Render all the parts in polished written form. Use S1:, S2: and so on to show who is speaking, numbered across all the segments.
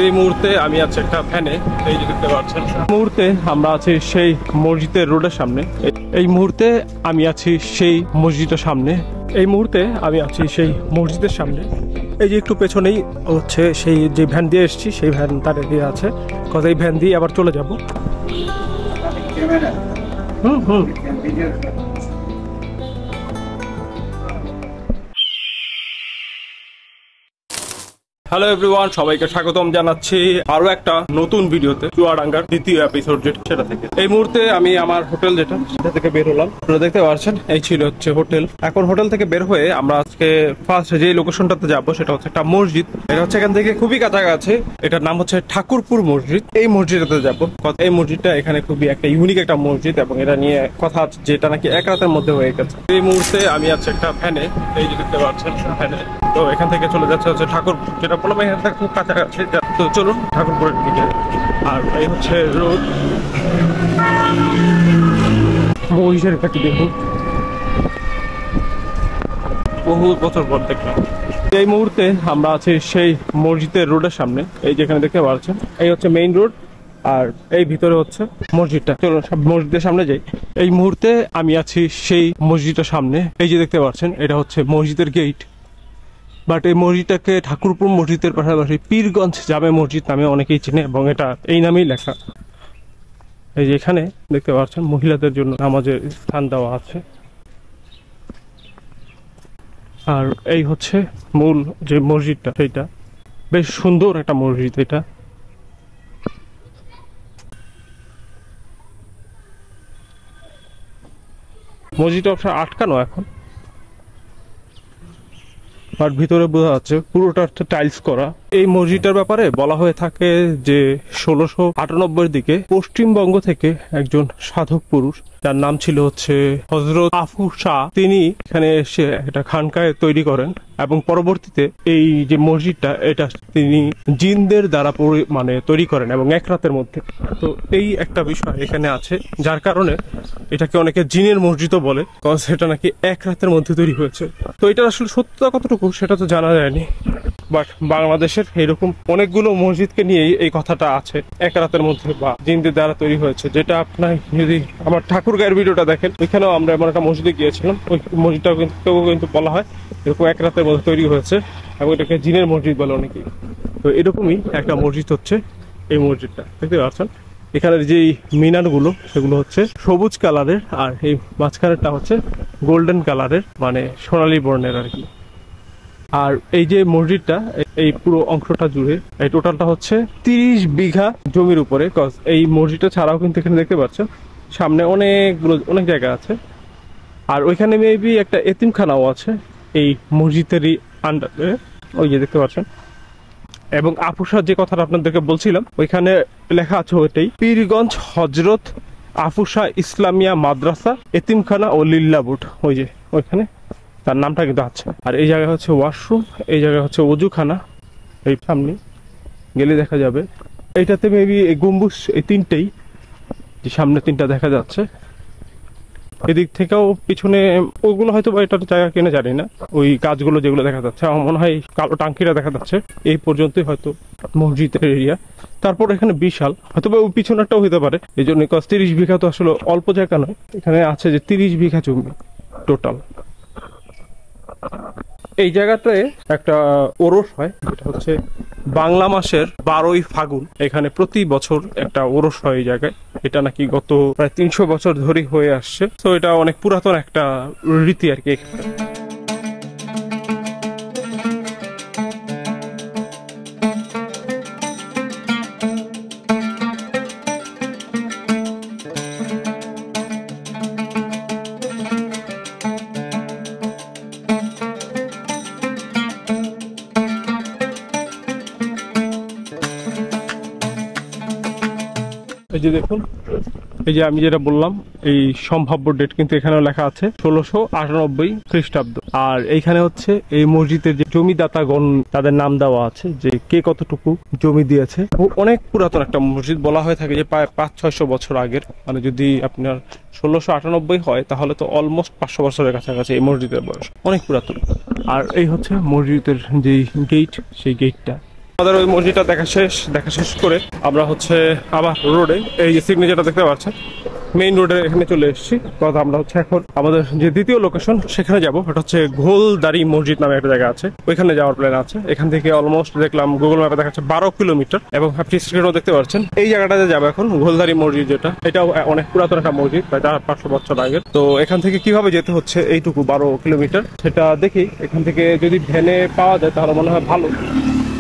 S1: এই মুহূর্তে আমি আছি একটা ভ্যানে, এই যে দেখতে পাচ্ছেন। মুহূর্তে আমরা আছি সেই মসজিদের রোডের সামনে। এই মুহূর্তে আমি আছি সেই মসজিদের সামনে। এই মুহূর্তে আমি আছি সেই মসজিদের সামনে। এই যে একটু পেছনেই হচ্ছে সেই যে ভ্যান দিয়ে এসেছি, সেই ভ্যান তার দিয়ে আছে। কথা এই ভ্যান দিয়ে আবার চলে যাব। হ্যালো এভরিওয়ান, সবাইকে স্বাগতম জানাচ্ছি আরো একটা নতুন ভিডিওতে, চুয়াডাঙ্গার দ্বিতীয় এপিসোড সেটা থেকে। এই মুহূর্তে আমি আমার হোটেল সেটা থেকে বের হলাম। আপনারা দেখতে পাচ্ছেন এই ছিল হচ্ছে হোটেল। এখন হোটেল থেকে বের হয়ে আমরা আজকে ফার্স্ট যে লোকেশনটাতে যাবো সেটা হচ্ছে একটা মসজিদ। এটা হচ্ছে এখান থেকে খুবই কাছাকাছি। এটার নাম হচ্ছে ঠাকুরপুর মসজিদ। এই মসজিদটাতে যাবো। এই মসজিদটা এখানে খুবই একটা ইউনিক একটা মসজিদ এবং এটা নিয়ে কথা আছে যেটা নাকি এক রাতের মধ্যে হয়ে গেছে। এই মুহূর্তে আমি আছি একটা ভ্যানে, এই যে দেখতে পাচ্ছেন ভ্যানে। তো এখান থেকে চলে যাচ্ছে হচ্ছে ঠাকুরপুর, যেটা বললাম এখান থেকে খুব কাছাকাছি। তো চলুন ঠাকুরপুরের দিকে। আর এই হচ্ছে রোড। মহিষের কাছে দেখুন, বহু বছর পর দেখলাম। এই মুহূর্তে আমরা আছি সেই মসজিদের রোডের সামনে। এই যেখানে দেখতে পাচ্ছেন এই হচ্ছে মেইন রোড, আর এই ভিতরে হচ্ছে মসজিদটা। চলুন সব মসজিদের সামনে যাই। এই মুহূর্তে আমি আছি সেই মসজিদের সামনে। এই যে দেখতে পাচ্ছেন এটা হচ্ছে মসজিদের গেট। বাট এই মসজিদটাকে ঠাকুরপুর মসজিদের পাশাপাশি পীরগঞ্জ জামে মসজিদ নামে অনেকেই চেনে এবং এটা এই নামেই লেখা। এই যে এখানে দেখতে পাচ্ছেন মহিলাদের জন্য নামাজের স্থান দেওয়া আছে। আর এই হচ্ছে মূল যে মসজিদটা, সেইটা বেশ সুন্দর একটা মসজিদ। এটা মসজিদটা অবশ্য আটকানো এখন, আর ভিতরে বোঝা যাচ্ছে পুরোটা টাইলস করা। এই মসজিদটার ব্যাপারে বলা হয়ে থাকে যে 1698 দিকে পশ্চিমবঙ্গ থেকে একজন সাধক পুরুষ, যার নাম ছিল হচ্ছে হযরত আফু শাহ, তিনি এখানে এসে একটা খানকায় তৈরি করেন এবং পরবর্তীতে এই যে মসজিদটা এটা তিনি জিনদের দ্বারা মানে তৈরি করেন এবং এক রাতের মধ্যে। তো এই একটা বিষয় এখানে আছে, যার কারণে এটাকে অনেকে জিনের মসজিদও বলে, কারণ সেটা নাকি এক রাতের মধ্যে তৈরি হয়েছে। তো এটা আসলে সত্যতা কতটুকু সেটা তো জানা যায়নি, বাট বাংলাদেশের এরকম অনেকগুলো মসজিদকে নিয়েই এই কথাটা আছে, এক রাতের মধ্যে বা জিনদের দ্বারা তৈরি হয়েছে। যেটা আপনার যদি আমার ঠাকুরগাঁয়ের ভিডিওটা দেখেন, ওইখানেও আমরা এমন একটা মসজিদে গিয়েছিলাম। ওই মসজিদটাও কিন্তু বলা হয় এরকম এক রাতের মধ্যে তৈরি হয়েছে এবং এটাকে জিনের মসজিদ বলে অনেকেই। তো এরকমই একটা মসজিদ হচ্ছে এই মসজিদটা। দেখতে পাচ্ছেন এখানের যেই মিনারগুলো সেগুলো হচ্ছে সবুজ কালারের, আর এই মাঝখানেরটা হচ্ছে গোল্ডেন কালারের, মানে সোনালী বর্ণের আর কি। আর এই যে মসজিদটা, এই পুরো অংশটা জুড়ে এই টোটালটা হচ্ছে 30 বিঘা জমির উপরে। এই মসজিদটা ছাড়াও কিন্তু এখানে দেখতে পাচ্ছেন সামনে অনেক জায়গা আছে। আর ওইখানে মেবি একটা এতিমখানাও আছে এই মসজিদেরই আন্ডারে, ওই যে দেখতে পাচ্ছেন। এবং আফুসার যে কথাটা আপনাদেরকে বলছিলাম, ওইখানে লেখা আছে ওইটাই, পীরগঞ্জ হজরত আফুসা ইসলামিয়া মাদ্রাসা এতিমখানা ও লিল্লাবুট। ওই যে ওইখানে তার নামটা কিন্তু আছে। আর এই জায়গায় হচ্ছে ওয়াশরুম, এই জায়গায় হচ্ছে ওযুখানা, এই সামনে গেলে দেখা যাবে। এইটাতে মেবি এই গম্বুজ, এই তিনটেই যে সামনে তিনটা দেখা যাচ্ছে। এদিক থেকেও পিছনে ওগুলো হয়তো বা এটার জায়গা কিনে জানি না, ওই গাছগুলো যেগুলো দেখা যাচ্ছে আমার মনে হয় কালো টাঙ্কিটা দেখা যাচ্ছে। এই পর্যন্তই হয়তো মসজিদের এরিয়া। তারপর এখানে বিশাল, হয়তো বা ওই পিছনেরটাও হতে পারে। এই জন্য 30 বিঘা তো আসলে অল্প জায়গা নয়। এখানে আছে যে 30 বিঘা জমি টোটাল। এই জায়গাটায় একটা ওরস হয়, যেটা হচ্ছে বাংলা মাসের 12ই ফাগুন। এখানে প্রতি বছর একটা ওরস হয় এই জায়গায়। এটা নাকি গত প্রায় 300 বছর ধরে হয়ে আসছে। তো এটা অনেক পুরাতন একটা রীতি আর কি। এই যে দেখুন, এই যে আমি যেটা বললাম এই সম্ভাব্য ডেট কিন্তু এখানেও লেখা আছে 1698 খ্রিস্টাব্দ। আর এইখানে হচ্ছে এই মসজিদের যে জমিদাতাগণ তাদের নাম দেওয়া আছে, যে কে কতটুকু জমি দিয়েছে। অনেক পুরাতন একটা মসজিদ, বলা হয়ে থাকে যে প্রায় 500-600 বছর আগের। মানে যদি আপনার 1698 হয় তাহলে তো অলমোস্ট 500 বছরের কাছাকাছি এই মসজিদের বয়স, অনেক পুরাতন। আর এই হচ্ছে মসজিদের যেই গেট, সেই গেটটা আমাদের ওই মসজিদটা দেখা শেষ করে আমরা হচ্ছে আবার রোডে, এই যে সিগনেচারটা দেখতে পাচ্ছেন, মেইন রোডের এখানে চলে এসেছি। কথা আমরা হচ্ছে এখন আমাদের যে দ্বিতীয় লোকেশন সেখানে যাব। এটা হচ্ছে ঘোলদারি মসজিদ নামে একটা জায়গা আছে, ওইখানে যাওয়ার প্ল্যান আছে। এখান থেকে অলমোস্ট দেখলাম গুগল ম্যাপে দেখাচ্ছে 12 কিলোমিটার, এবং আপনি স্ক্রিনও দেখতে পাচ্ছেন এই জায়গাটাতে যাবো এখন, ঘোলদারি মসজিদ যেটা, এটাও অনেক পুরাতন একটা মসজিদ, প্রায় 400-500 বছর আগের। তো এখান থেকে কিভাবে যেতে হচ্ছে এইটুকু 12 কিলোমিটার সেটা দেখি। এখান থেকে যদি ভ্যানে পাওয়া যায় তাহলে মনে হয় ভালো,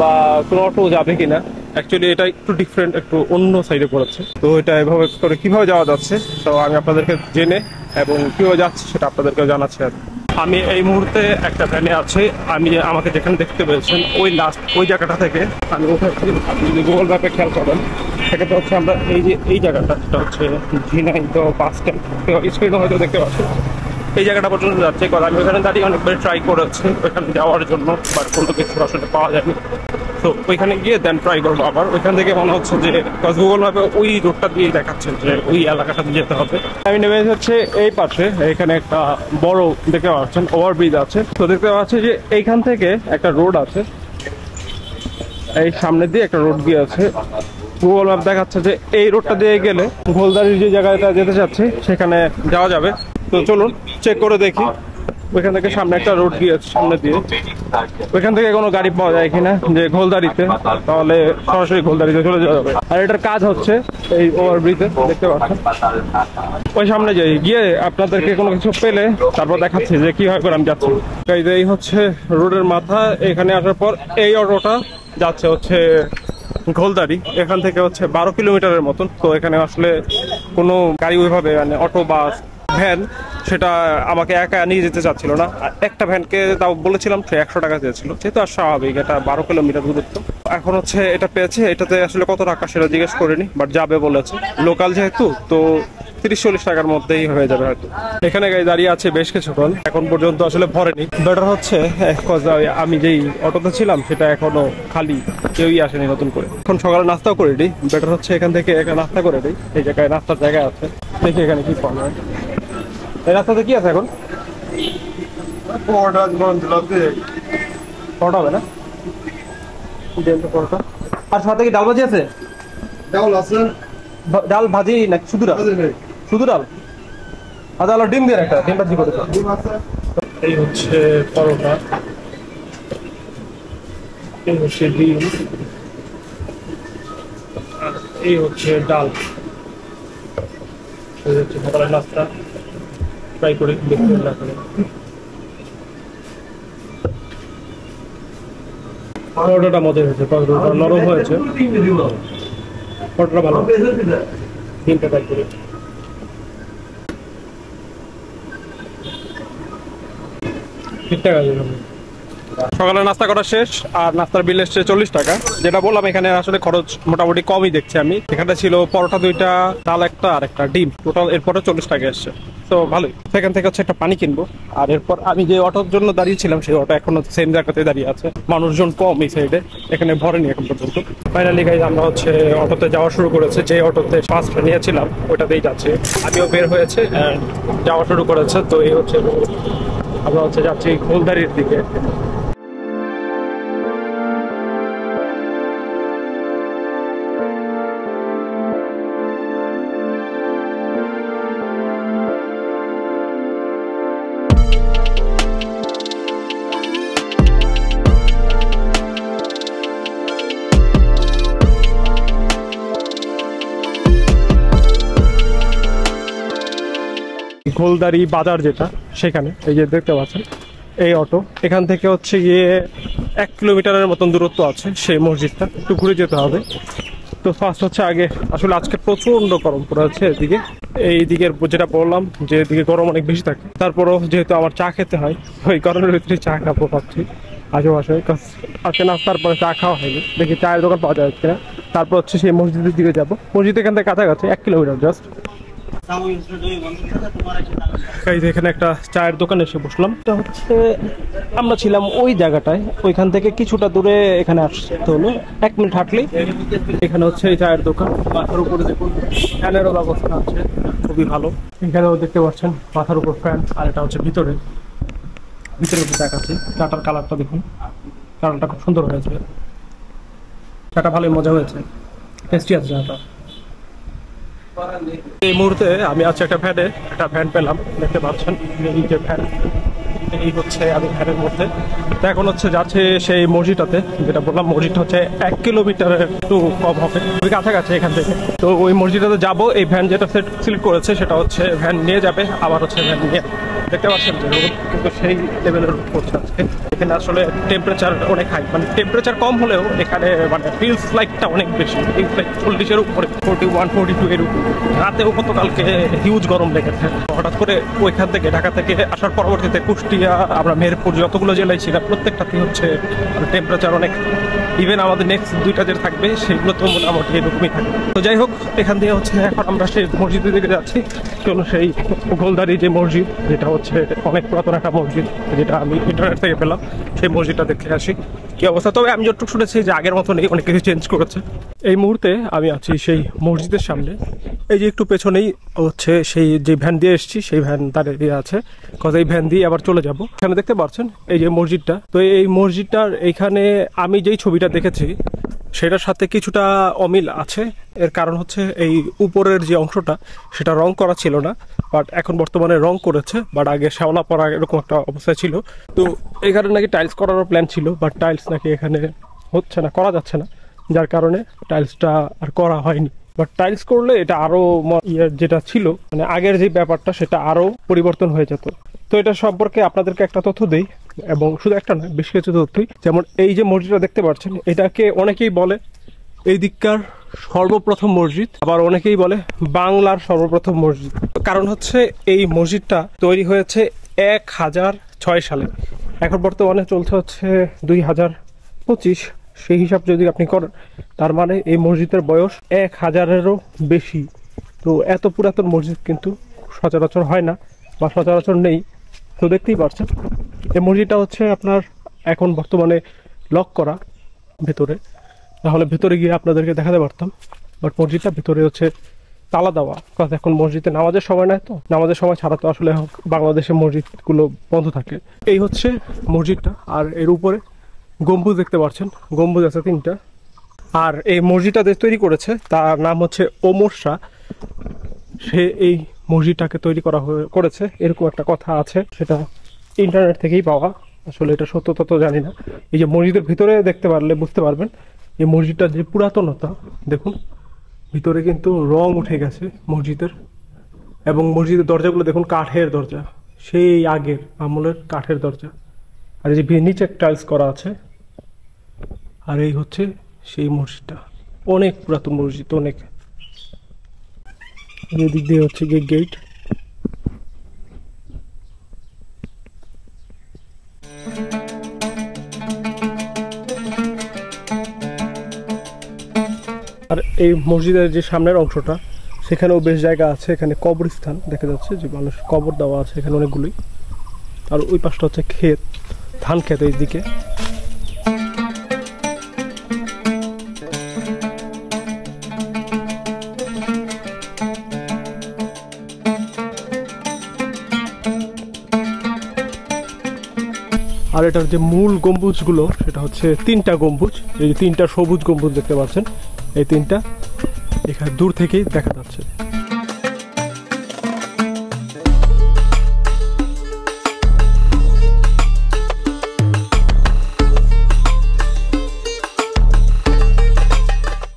S1: বা কোনো অটো যাবে কিনা। অ্যাকচুয়ালি এটা একটু ডিফারেন্ট, একটু অন্য সাইডে পড়েছে, তো এটা এভাবে করে কিভাবে যাওয়া যাচ্ছে তো আমি আপনাদেরকে জেনে এবং কিভাবে যাচ্ছে সেটা আপনাদেরকে জানাচ্ছি। আর আমি এই মুহূর্তে একটা ভ্যানে আছি। আমাকে যেখানে দেখতে পেয়েছেন ওই লাস্ট ওই জায়গাটা থেকে আমি উঠেছি। আপনি যদি গুগল ম্যাপে খেয়াল করেন সেক্ষেত্রে হচ্ছে আমরা এই জায়গাটা, সেটা হচ্ছে ঝিনাইদহ বাস স্ট্যান্ড, স্ক্রিনে হয়তো দেখতে পাচ্ছেন, এই জায়গাটা পর্যন্ত যাচ্ছে। কারণ আমি ওখানে দাঁড়িয়ে অনেকবার ট্রাই করেছি ওইখানে যাওয়ার জন্য, বাট কোনো কিছু আসলে পাওয়া যায়নি। তো ওইখানে গিয়ে দেন ট্রাই করবো আবার। ওইখান থেকে মনে হচ্ছে যে গুগল ম্যাপে ওই রোডটা দিয়ে দেখাচ্ছে যে ওই এলাকাটা দিয়ে যেতে হবে। আমি নেমে হচ্ছে এই পাশে, এখানে একটা বড় দেখতে পাচ্ছেন ওভারব্রিজ আছে। তো দেখতে পাচ্ছি যে এইখান থেকে একটা রোড আছে, এই সামনে দিয়ে একটা রোড দিয়ে আছে। গুগল ম্যাপ দেখাচ্ছে যে এই রোডটা দিয়ে গেলে ঘোলদারির যে জায়গাটা যেতে চাচ্ছি সেখানে যাওয়া যাবে। তো চলুন চেক করে দেখি ওইখান থেকে সামনে একটা রোড গিয়েছে, সামনে দিয়ে ওইখান থেকে কোনো গাড়ি পাওয়া যায় কিনা যে ঘোলদারিতে, তাহলে সরাসরি ঘোলদারিতে চলে যাওয়া যাবে। আর এটার কাজ হচ্ছে এই ওভারব্রিজে দেখতে পাচ্ছেন, ওই সামনে যাই গিয়ে আপনাদেরকে কোনো কিছু পেলে তারপর দেখাচ্ছি যে কিভাবে করে আমি যাচ্ছি। এই হচ্ছে রোডের মাথা। এখানে আসার পর এই অটোটা যাচ্ছে হচ্ছে ঘোলদারি, এখান থেকে হচ্ছে 12 কিলোমিটারের মতন। তো এখানে আসলে কোনো গাড়ি ওইভাবে মানে অটো বাস ভ্যান সেটা আমাকে একা নিয়ে যেতে চাচ্ছিল না। একটা ভ্যানকে তাও বলেছিলাম সে 100 টাকা চেয়েছিল, যেহেতু আর স্বাভাবিক, এটা 12 কিলোমিটার দূরত্ব। এখন হচ্ছে এটা পেয়েছে, এটাতে আসলে কত টাকা সেটা জিজ্ঞেস করিনি, বাট যাবে বলেছে। লোকাল যেহেতু তো 30-40 টাকার মধ্যেই হয়ে যাবে হয়তো। এখানে গাড়ি দাঁড়িয়ে আছে বেশ কিছুক্ষণ, এখন পর্যন্ত আসলে ভরেনি। বেটার হচ্ছে আমি যেই অটোতে ছিলাম সেটা এখনো খালি, কেউই আসেনি নতুন করে। এখন সকালে নাস্তাও করে দিই, বেটার হচ্ছে এখান থেকে নাস্তা করে দিই। এই জায়গায় নাস্তার জায়গা আছে, দেখি এখানে কি পাওয়া যায়। এই রাস্তাতে কি আছে এখন? পরোটা হবে না? পরোটা আর সাথে কি ডাল ভাজি আছে? ডাল আছে, ডাল ভাজি না শুধু ডাল? শুধু ডাল। আচ্ছা আলো ডিম দিয়ে একটা ডিম ভাজি করে দাও। এই হচ্ছে পরোটা, এই হচ্ছে ডিম, আর এই হচ্ছে ডাল। এই হচ্ছে সকালের নাস্তা, ট্রাই করে দেখতে না করে। পরোটাটা মজা হয়েছে, পরোটাটা নরম হয়েছে, পরোটাটা ভালো। ডিমটা ট্রাই করে ঠিকঠাক আছে। সকালে নাস্তা করা শেষ, আর নাস্তার বিল এসছে 40 টাকা। যেটা বললাম এখানে আসলে খরচ মোটামুটি কমই দেখছি আমি। এখানে ছিল পরোটা 2টা, ডাল একটা আর একটা ডিম, টোটাল এরপরে 40 টাকা এসছে। তো ভালোই। সেখান থেকে হচ্ছে একটা পানি কিনবো। আর এরপর আমি যে অটোর জন্য দাঁড়িয়েছিলাম সেই অটো এখনো সেম জায়গাতে দাঁড়িয়ে আছে, মানুষজন কম এই সাইডে, এখানে ভরেনি এখন পর্যন্ত। ফাইনালি গাইজ আমরা হচ্ছে অটোতে যাওয়া শুরু করেছে। যে অটোতে ফার্স্ট নিয়েছিলাম ওইটাতেই যাচ্ছে, আমিও বের হয়েছে যাওয়া শুরু করেছে। তো এই হচ্ছে আমরা হচ্ছে যাচ্ছি ঘোলদারির দিকে। ঘোলদারি বাজার যেটা, সেখানে এই যে দেখতে পাচ্ছেন এই অটো, এখান থেকে হচ্ছে গিয়ে 1 কিলোমিটারের মতন দূরত্ব আছে সেই মসজিদটা, একটু ঘুরে যেতে হবে। তো ফার্স্ট হচ্ছে আগে আসলে আজকে প্রচন্ড গরম পড়েছে এদিকে, এই দিকের যেটা বললাম যে এদিকে গরম অনেক বেশি থাকে। তারপরও যেহেতু আমার চা খেতে হয়, ওই গরমের ভিতরে চা খাবো ভাবছি আশেপাশে। আজকে নাস্তার পরে চা খাওয়া হয়নি, দেখি চায়ের দোকান পাওয়া যায় কিনা। তারপর হচ্ছে সেই মসজিদের দিকে যাবো। মসজিদ এখান থেকে কাছাকাছি 1 কিলোমিটার জাস্ট। এখানে একটা চায়ের দোকানে এসে বসলাম। এটা হচ্ছে আমরা ছিলাম ওই জায়গাটায়, ওইখান থেকে কিছুটা দূরে এখানে আসতে হলো, 1 মিনিট হাঁটলেই এখানে হচ্ছে এই চায়ের দোকান। মাথার উপরে দেখুন ফ্যানেরও ব্যবস্থা আছে, খুবই ভালো। এখানেও দেখতে পাচ্ছেন মাথার উপর ফ্যান। আর এটা হচ্ছে ভিতরে চা খাচ্ছি। চাটার কালারটা দেখুন, কালারটা খুব সুন্দর হয়েছে। চাটা ভালোই মজা হয়েছে, টেস্টি আছে চাটা। এই মুহূর্তে আমি আছি একটা ভ্যান পেলাম, দেখতে পাচ্ছেন এই যে ভ্যান, এই হচ্ছে আমি ভ্যানের মধ্যে। তো এখন হচ্ছে যাচ্ছে সেই মসজিদটাতে, যেটা বললাম মসজিদটা হচ্ছে 1 কিলোমিটারের একটু কম হবে, ওই কাছাকাছি এখান থেকে। তো ওই মসজিদটাতে যাবো। এই ভ্যান যেটা সিলেক্ট করেছে সেটা হচ্ছে ভ্যান নিয়ে যাবে, আবার হচ্ছে ভ্যান নিয়ে, দেখতে পাচ্ছেন যে রোদ কিন্তু সেই লেভেলের পড়ছে আজকে। এখানে আসলে টেম্পারেচার অনেক হাই, মানে টেম্পারেচার কম হলেও এখানে মানে ফিলস লাইকটা অনেক বেশি, ফিলস লাইক 40-এর উপরে, 41, 42 এর উপরে। রাতেও গতকালকে হিউজ গরম লেগেছে। হঠাৎ করে ওইখান থেকে ঢাকা থেকে আসার পরবর্তীতে কুষ্টিয়া, আমরা মেহেরপুর, যতগুলো জেলায় ছিলাম প্রত্যেকটাতেই হচ্ছে টেম্পারেচার অনেক। ইভেন আমাদের নেক্সট 2টা যে থাকবে সেগুলো তো মোটামুটি এরকমই থাকবে। তো যাই হোক, এখান দিয়ে হচ্ছে এখন আমরা সেই মসজিদের দিকে যাচ্ছি। চলো সেই গোলদারি যে মসজিদ, যেটা হচ্ছে অনেক পুরাতন একটা মসজিদ, যেটা আমি ইন্টারনেট থেকে পেলাম, সেই মসজিদটা দেখে আসি কি অবস্থা। তবে আমি যতটুকু শুনেছি যে আগের মতো নেই, অনেক কিছু চেঞ্জ করেছে। এই মুহূর্তে আমি আছি সেই মসজিদের সামনে। এই যে একটু পেছনেই হচ্ছে সেই যে ভ্যান দিয়ে এসেছি, সেই ভ্যান দাঁড়িয়ে আছে, কজ এই ভ্যান দিয়ে আবার চলে যাব। এখানে দেখতে পাচ্ছেন এই যে মসজিদটা। তো এই মসজিদটার এইখানে আমি যেই ছবিটা দেখেছি সেটার সাথে কিছুটা অমিল আছে। এর কারণ হচ্ছে এই উপরের যে অংশটা সেটা রং করা ছিল না, বাট এখন বর্তমানে রং করেছে। বাট আগে শ্যাওলা পড়া এরকম একটা অবস্থায় ছিল। তো এখানে নাকি টাইলস করারও প্ল্যান ছিল, বাট টাইলস নাকি এখানে হচ্ছে না, করা যাচ্ছে না, যার কারণে টাইলসটা আর করা হয়নি। বাট টাইলস করলে এটা আরো যেটা ছিল মানে আগের যে ব্যাপারটা সেটা আরো পরিবর্তন হয়ে যেত। তো এটা সম্পর্কে আপনাদেরকে একটা তথ্য দেই, এবং শুধু একটা নয়, বেশ কিছু তথ্যই। যেমন এই যে মসজিদটা দেখতে পাচ্ছেন, এটাকে অনেকেই বলে এই দিককার সর্বপ্রথম মসজিদ, আবার অনেকেই বলে বাংলার সর্বপ্রথম মসজিদ। কারণ হচ্ছে এই মসজিদটা তৈরি হয়েছে 1006 সালে, এখন বর্তমানে চলছে হচ্ছে 2025। সেই হিসাব যদি আপনি করেন, তার মানে এই মসজিদের বয়স 1000-এরও বেশি। তো এত পুরাতন মসজিদ কিন্তু সচরাচর হয় না বা সচরাচর নেই। তো দেখতেই পাচ্ছেন এই মসজিদটা হচ্ছে আপনার এখন বর্তমানে লক করা ভেতরে, তাহলে ভেতরে গিয়ে আপনাদেরকে দেখাতে পারতাম। বাট মসজিদটা ভেতরে হচ্ছে তালা দেওয়া, কারণ এখন মসজিদে নামাজের সময় নাই, তো নামাজের সময় ছাড়া তো আসলে বাংলাদেশের মসজিদগুলো বন্ধ থাকে। এই হচ্ছে মসজিদটা, আর এর উপরে গম্বুজ দেখতে পাচ্ছেন, গম্বুজ আছে 3টা। আর এই মসজিদটা যে তৈরি করেছে তার নাম হচ্ছে ওমর শাহ। সে এই মসজিদটাকে তৈরি করেছে এরকম একটা কথা আছে, সেটা ইন্টারনেট থেকেই পাওয়া। আসলে এটা সত্যতা তো জানি না। এই যে মসজিদের ভিতরে দেখতে পারলে বুঝতে পারবেন এই মসজিদটার যে পুরাতনতা। দেখুন ভিতরে কিন্তু রং উঠে গেছে মসজিদের, এবং মসজিদের দরজাগুলো দেখুন কাঠের দরজা, সেই আগের আমলের কাঠের দরজা। আর এই যে নিচে টাইলস করা আছে। আর এই হচ্ছে সেই মসজিদটা, অনেক পুরাতন মসজিদ, অনেক। এদিক দিয়ে হচ্ছে গেট। আর এই মসজিদের যে সামনের অংশটা, সেখানেও বেশ জায়গা আছে। এখানে কবরস্থান দেখা যাচ্ছে, যে মানুষ কবর দেওয়া আছে এখানে অনেকগুলোই। আর ওই পাশটা হচ্ছে ক্ষেত, ধান ক্ষেত এই দিকে। আর এটার যে মূল গম্বুজগুলো সেটা হচ্ছে 3টা গম্বুজ। এই যে 3টা সবুজ গম্বুজ দেখতে পাচ্ছেন, এই 3টা এখানে দূর থেকেই দেখা যাচ্ছে।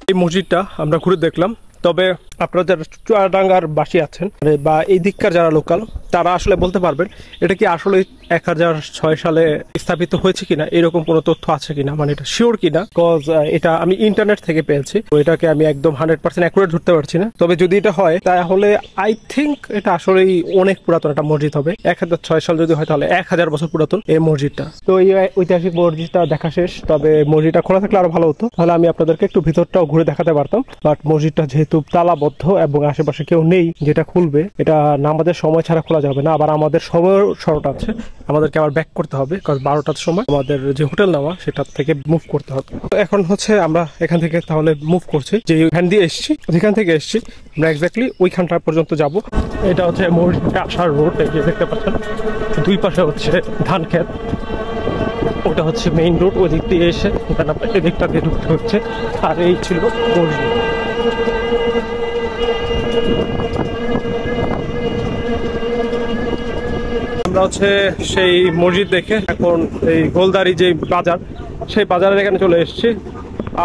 S1: এই মসজিদটা আমরা ঘুরে দেখলাম। তবে আপনারা যারা চুয়াডাঙ্গার বাসী আছেন বা এই দিককার যারা লোকাল, তারা আসলে বলতে পারবেন এটা কি আসলে 1006 সালে স্থাপিত হয়েছে কিনা, এরকম কোনো তথ্য আছে কিনা, মানে এটা শিওর কিনা। কজ এটা আমি ইন্টারনেট থেকে পেয়েছি, তো এটাকে আমি একদম 100% অ্যাকুরেট ধরতে পারছি না। তবে যদি এটা হয় তাহলে আই থিঙ্ক এটা আসলেই অনেক পুরাতন একটা মসজিদ হবে। 1006 সাল যদি হয় তাহলে 1000 বছর পুরাতন এই মসজিদটা। তো এই ঐতিহাসিক মসজিদটা দেখা শেষ। তবে মসজিদটা খোলা থাকলে আরো ভালো হতো, তাহলে আমি আপনাদেরকে একটু ভিতরটাও ঘুরে দেখাতে পারতাম। বাট মসজিদটা যেহেতু তালাবদ্ধ এবং আশেপাশে কেউ নেই যেটা খুলবে, এটা নামাজের সময় ছাড়া খোলা যাবে না। আবার আমাদের সময় শর্ট আছে, আমাদেরকে আবার ব্যাক করতে হবে, কারণ 12টার সময় আমাদের যে হোটেল নেওয়া সেটা থেকে মুভ করতে হবে। তো এখন হচ্ছে আমরা এখান থেকে তাহলে মুভ করছি, যে ভ্যান দিয়ে এসেছি যেখান থেকে এসেছি আমরা এক্স্যাক্টলি ওইখানটা পর্যন্ত যাব। এটা হচ্ছে মসজিদে আসার রোড, এই যে দেখতে পাচ্ছেন দুই পাশে হচ্ছে ধান ক্ষেত। ওটা হচ্ছে মেইন রোড, ওই দিক দিয়ে এসে এখানে এদিকটা দিয়ে ঢুকতে হচ্ছে। আর এই ছিল মসজিদ। আমরা হচ্ছে সেই মসজিদ দেখে এখন এই গোলদারি যে বাজার, সেই বাজারের এখানে চলে এসেছি।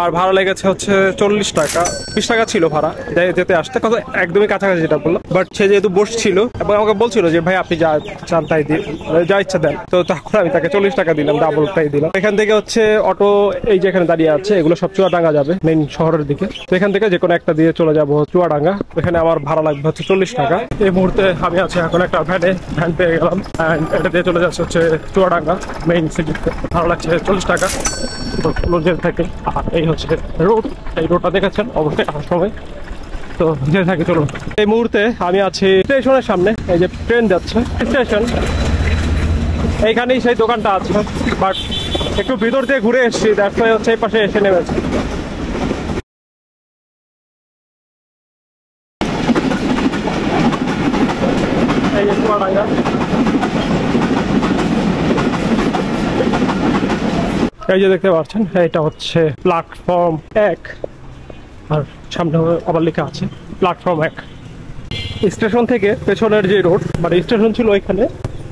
S1: আর ভাড়া লেগেছে হচ্ছে 40 টাকা, 20 টাকা ছিল ভাড়া যেতে আসতে, কত একদমই কাছাকাছি যেটা বললো। বাট সে যেহেতু বসছিল এবং আমাকে বলছিল যে ভাই আপনি যা চান তাই দিয়ে যা ইচ্ছা দেন, তো তখন আমি তাকে 40 টাকা দিলাম, ডাবলটাই দিলাম। এখান থেকে হচ্ছে অটো এই যে এখানে দাঁড়িয়ে আছে, এগুলো সব চুয়াডাঙ্গা যাবে মেইন শহরের দিকে। তো এখান থেকে যে কোনো একটা দিয়ে চলে যাবো চুয়াডাঙ্গা। এখানে আমার ভাড়া লাগবে হচ্ছে 40 টাকা। এই মুহূর্তে আমি আছি এখন একটা ভ্যান পেয়ে গেলাম, এটা দিয়ে চলে যাচ্ছে হচ্ছে চুয়াডাঙ্গা মেইন সিটিতে। ভাড়া লাগছে 40 টাকা যেতে থাকে। আর এই হচ্ছে রোড, এই রোডটা দেখেছেন অবশ্যই আসার সময়। তো যেতে থাকে চলুন। এই মুহূর্তে আমি আছি স্টেশনের সামনে, এই যে ট্রেন যাচ্ছে স্টেশন, এইখানেই সেই দোকানটা আছে। বাট একটু ভিতর দিয়ে ঘুরে এসেছি, দ্যাটস ওয়াই হচ্ছে এই পাশে এসে নেমেছি। এই যে চুয়াডাঙ্গা, এই যে দেখতে পাচ্ছেন এটা হচ্ছে প্ল্যাটফর্ম 1, আর সামনে আবার লেখা আছে প্ল্যাটফর্ম 1। স্টেশন থেকে পেছনের যে রোড, মানে স্টেশন ছিল এখানে,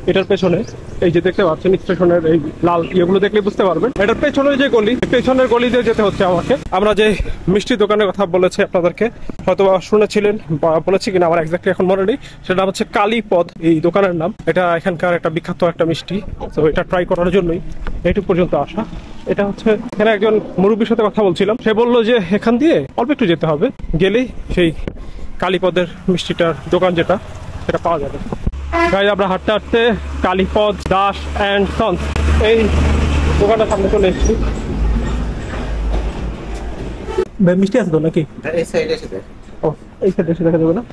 S1: এটার পেছনে এই যে দেখতে পাচ্ছেন স্টেশনের এই লাল ইয়েগুলো দেখলে বুঝতে পারবেন এটার পেছনের যে গলি, পেছনের গলি দিয়ে যেতে হচ্ছে আমাকে। আমরা যে মিষ্টি দোকানের কথা বলেছি আপনাদেরকে, হয়তো শুনেছিলেন বা বলেছি কিনা আমার এক্স্যাক্টলি এখন মনে নেই। সেটা হচ্ছে কালীপদ এই দোকানের নাম। এটা এখানকার একটা বিখ্যাত একটা মিষ্টি, তো এটা ট্রাই করার জন্যই এইটুকু পর্যন্ত আসা। এটা হচ্ছে এখানে একজন মুরব্বীর সাথে কথা বলছিলাম, সে বললো যে এখান দিয়ে অল্প একটু যেতে হবে, গেলেই সেই কালীপদের মিষ্টিটার দোকান যেটা সেটা পাওয়া যাবে। গাইজ আমরা হাঁটতে হাঁটতে কালীপদ দাস অ্যান্ড সন্স এই দোকানটার সামনে চলে এসেছি। মিষ্টি আছে তো নাকি?
S2: এই সাইডে এসে দেখ।
S1: ও এই সাইডে এসে দেখা যাবে না?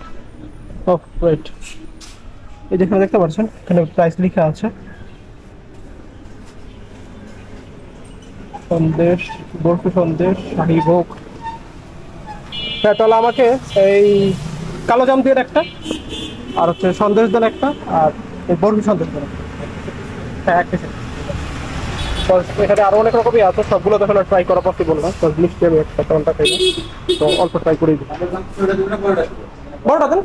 S1: ও রাইট, এই যেখানে দেখতে পাচ্ছেন এখানে প্রাইস লেখা আছে। সন্দেশ, বরফি সন্দেশ, শাহী ভোগ। হ্যাঁ তাহলে আমাকে এই কালো জাম দিয়ে একটা, আর হচ্ছে সন্দেশ দেন একটা, আর এই বরফি সন্দেশ দেন। হ্যাঁ এক কেজি। এখানে আরো অনেক রকমই আছে, সবগুলো তো এখন ট্রাই করা পসিবল না, মিষ্টি আমি একটা তেমনটা খাই না, তো অল্প ট্রাই করেই দিই। বড়টা দেন।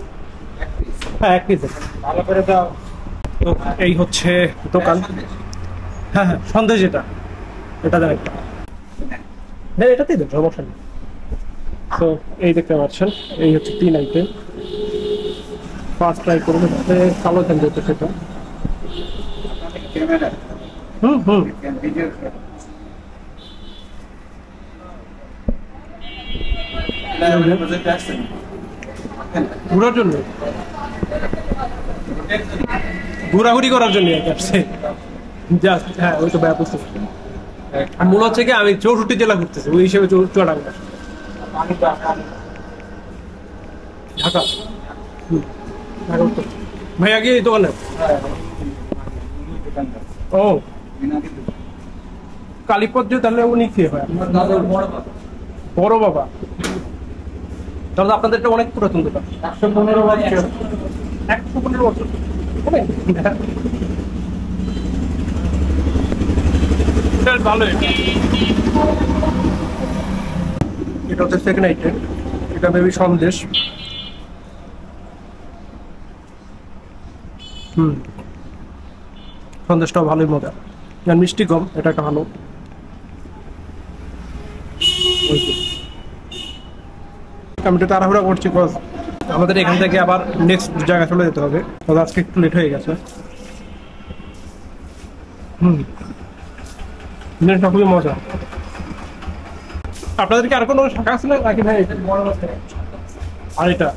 S1: হ্যাঁ এক পিস ভালো করে দাও। তো এই হচ্ছে দোকান। হ্যাঁ হ্যাঁ সন্দেশ যেটা, এটা দেন একটা। হ্যাঁ এটাতেই দেন, সমস্যা নেই। তো এই দেখতে পাচ্ছেন এই হচ্ছে 3 আইটেম। ফার্স্ট ট্রাই করবো যাতে কালো জাম যেতে সেটা। ঘোরার জন্য, ঘোরাঘুরি করার জন্য আসছে জাস্ট। হ্যাঁ ওই তো ব্যাপার বুঝতে মনে হচ্ছে কি আমি 64 জেলা ঘুরতেছি, ওই হিসেবে চুয়াডাঙ্গা ঢাকা। ভাইয়া কি দোকানে? ও কালীপদ যে, তাহলে উনি খেয়ে হয় বড় বাবা। তাহলে আপনাদের এটা অনেক পুরাতন দোকান। 115 বছর। 115 বছর ভালো। এটা হচ্ছে সেকেন্ড আইটেম, এটা মেবি সন্দেশ। সন্দেশটাও ভালোই মজা, আর মিষ্টি কম, এটা একটা ভালো। আমি তো তাড়াহুড়া করছি, বিকজ আমাদের এখান থেকে আবার নেক্সট জায়গায় চলে যেতে হবে, তবে আজকে একটু লেট হয়ে গেছে। জিনিসটা খুবই মজা। আপনাদের কি আর কোনো শাখা আছে নাকি ভাই? আর এটা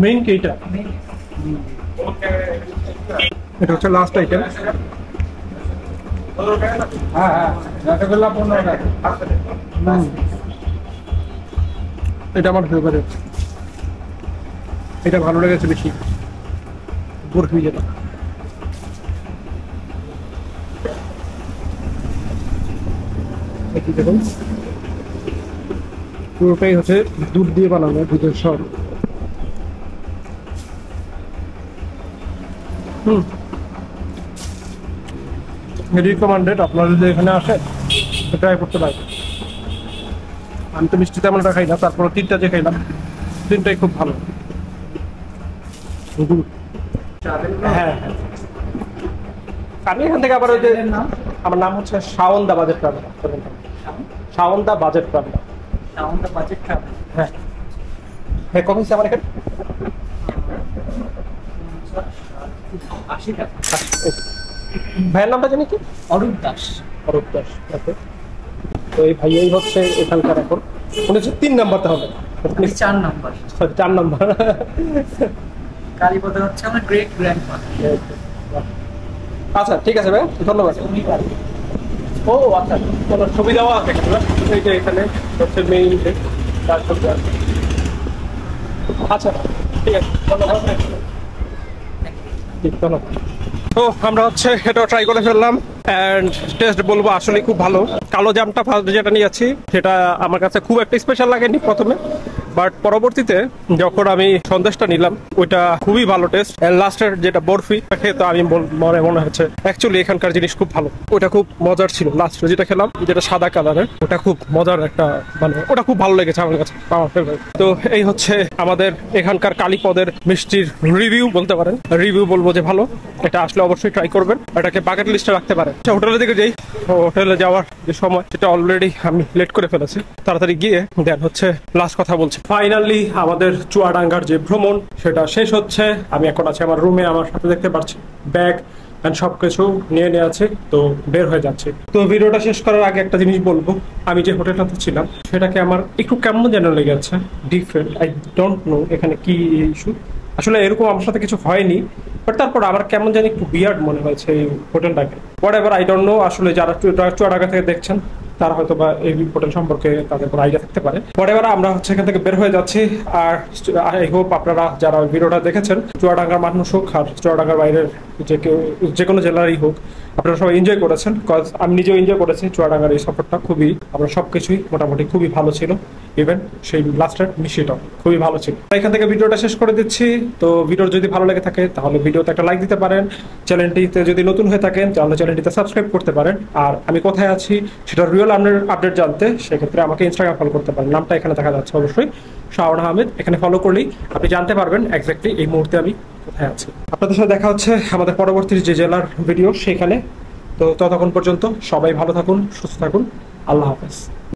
S1: মেইন কি? এটা হচ্ছে লাস্ট আইটেম। এটা আমার ফেভারিট, এটা ভালো লেগেছে বেশি, বরফি যেটা। দেখুন পুরোটাই হচ্ছে দুধ দিয়ে বানানো, দুধের সর। রিকমেন্ডেড, আপনারা যদি এখানে আসেন ট্রাই করতে পারবেন। আমি তো মিষ্টি তেমন একটা খাই না, তারপর তিনটা যে খাইলাম তিনটাই খুব ভালো। হ্যাঁ হ্যাঁ, আমি এখান থেকে আবার ওই যে আমার নাম হচ্ছে শাওন দা বাজেট ট্রাভেল। শাওন দা বাজেট ট্রাভেল। হ্যাঁ হ্যাঁ, কত হচ্ছে আমার এখানে?
S2: 80 টাকা।
S1: ভাইয়ের নামটা জানি কি?
S2: অরূপ দাস।
S1: অরূপ দাস। ওকে, তো এই ভাইয়াই হচ্ছে এখানকার এখন, উনি হচ্ছে 3 নাম্বার তাহলে,
S2: আপনি 4 নাম্বার।
S1: Sorry 4 number.
S2: কালীপদ হচ্ছে আমার গ্রেট গ্র্যান্ডফাদার।
S1: আচ্ছা ঠিক আছে ভাই, ধন্যবাদ।
S2: উনি কালী।
S1: ও আচ্ছা, কোনো সুবিধাও আছে এখানে? এই যে এখানে হচ্ছে মেইন, আচ্ছা ঠিক আছে, ধন্যবাদ। ঠিক, ধন্যবাদ। তো আমরা হচ্ছে এটাও ট্রাই করে ফেললাম অ্যান্ড টেস্ট বলবো আসলে খুব ভালো। কালো জামটা ফার্স্ট যেটা নিয়েছি সেটা আমার কাছে খুব একটা স্পেশাল লাগেনি প্রথমে, বাট পরবর্তীতে যখন আমি সন্দেশটা নিলাম ওইটা খুবই ভালো টেস্ট। লাস্টের যেটা বরফি খেয়ে তো আমি মনে হচ্ছে অ্যাকচুয়ালি এখানকার জিনিস খুব ভালো, ওটা খুব মজার ছিল। লাস্টে যেটা খেলাম যেটা সাদা কালারের, ওটা খুব মজার একটা, মানে ওটা খুব ভালো লেগেছে আমার কাছে, আমার ফেভারিট। তো এই হচ্ছে আমাদের এখানকার কালীপদের মিষ্টির রিভিউ বলতে পারেন, রিভিউ বলবো যে ভালো। এটা আসলে অবশ্যই ট্রাই করবেন, এটাকে বাকেট লিস্টে রাখতে পারেন। হোটেলের দিকে যাই, হোটেলে যাওয়ার যে সময় সেটা অলরেডি আমি লেট করে ফেলেছি, তাড়াতাড়ি গিয়ে দেন হচ্ছে লাস্ট কথা বলছি। ফাইনালি আমাদের চুয়াডাঙ্গার যে ভ্রমণ সেটা শেষ হচ্ছে। আমি এখন আছি আমার রুমে, আমার সাথে দেখতে পাচ্ছি ব্যাগ এন্ড সবকিছু নিয়ে আছে, তো বের হয়ে যাচ্ছে। তো ভিডিওটা শেষ করার আগে একটা জিনিস বলবো, আমি যে হোটেলটাতে ছিলাম সেটাকে আমার একটু কেমন যেন লেগেছে, ডিফারেন্ট। আই ডোন্ট নো এখানে কি ইস্যু, আসলে এরকম আমার সাথে কিছু হয়নি, বাট তারপর আমার কেমন জানি একটু বিয়ার্ড মনে হয়েছে এই হোটেলটাকে। Whatever, I don't know. আসলে যারা চুয়াডাঙ্গা থেকে দেখছেন তারা হয়তো বা এই হোটেল সম্পর্কে তাদের কোনো আইডিয়া থাকতে পারে। হোয়াট এভার, আমরা হচ্ছে এখান থেকে বের হয়ে যাচ্ছি। আর আই হোপ আপনারা যারা ভিডিওটা দেখেছেন, চুয়াডাঙ্গার মানুষ হোক আর চুয়াডাঙ্গার বাইরের যে কোনো জেলারই হোক, আপনারা সবাই এনজয় করেছেন। কজ আমি নিজেও এনজয় করেছি চুয়াডাঙ্গার এই সফরটা। খুবই, আমরা সবকিছুই মোটামুটি খুবই ভালো ছিল, ইভেন সেই লাস্টের মিষ্টিটাও খুবই ভালো ছিল। এখান থেকে ভিডিওটা শেষ করে দিচ্ছি। তো ভিডিও যদি ভালো লেগে থাকে তাহলে ভিডিওতে একটা লাইক দিতে পারেন, চ্যানেলটিতে যদি নতুন হয়ে থাকেন তাহলে চ্যানেলটিতে সাবস্ক্রাইব করতে পারেন। আর আমি কোথায় আছি সেটা রিয়েল আপডেট জানতে সেক্ষেত্রে আমাকে ইনস্টাগ্রাম ফলো করতে পারেন, নামটা এখানে দেখা যাচ্ছে অবশ্যই, শাওন আহমেদ। এখানে ফলো করলেই আপনি জানতে পারবেন এক্স্যাক্টলি এই মুহূর্তে আমি কোথায় আছি। আপনাদের সাথে দেখা হচ্ছে আমাদের পরবর্তী যে জেলার ভিডিও সেখানে। তো ততক্ষণ পর্যন্ত সবাই ভালো থাকুন, সুস্থ থাকুন, আল্লাহ হাফেজ।